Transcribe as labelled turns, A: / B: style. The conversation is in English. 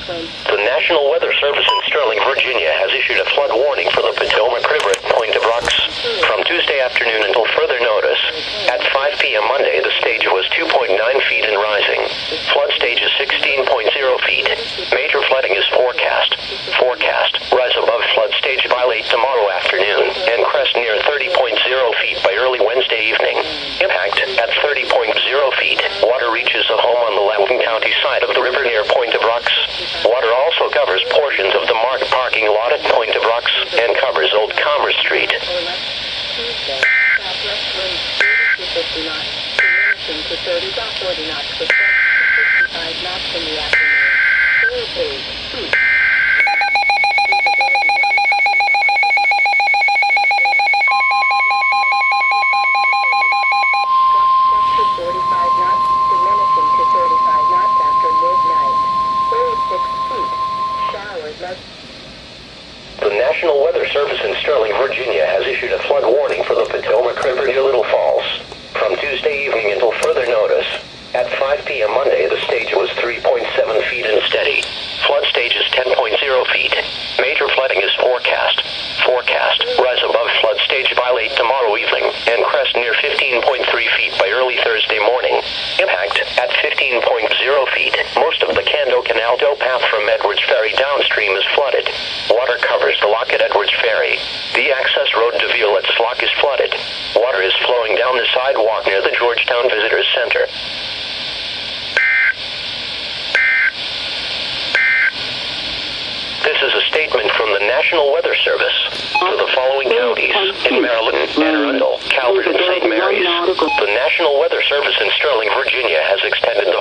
A: The National Weather Service in Sterling, Virginia has issued a flood warning for the Potomac River at Point of Rocks from Tuesday afternoon until further notice. At 5 p.m. Monday, the stage was 2.9 feet and rising. Flood stage is 16.0 feet. Major flooding is forecast. Rise above flood stage by late tomorrow afternoon and crest near 30.0 feet by early Wednesday evening. Impact at 30.0 feet. Water reaches a home on the Loudoun County side of the river near Point of Rocks. Water also covers portions of the market parking lot at Point of Rocks and covers Old Commerce Street. The National Weather Service in Sterling, Virginia has issued a flood warning for the Potomac River near Little Falls from Tuesday evening until further notice. At 5 p.m. Monday, the stage was 3.7 feet and steady. Flood stage is 10.0 feet. Major flooding is forecast. Rise above flood stage by late tomorrow evening and crest near 15.3 feet by early Thursday morning. Impact at 15.0 feet. Most of the Cando Canal towpath from Edwards Ferry downstream is flooded. Water covers the lock at Edwards Ferry. The access road to Violette's Lock is flooded. Water is flowing down the sidewalk near the Georgetown Visitors Center. This is a statement from the National Weather Service for the following counties in Maryland, Anne Arundel, Calvert, and St. Mary's. The National Weather Service in Sterling, Virginia has extended the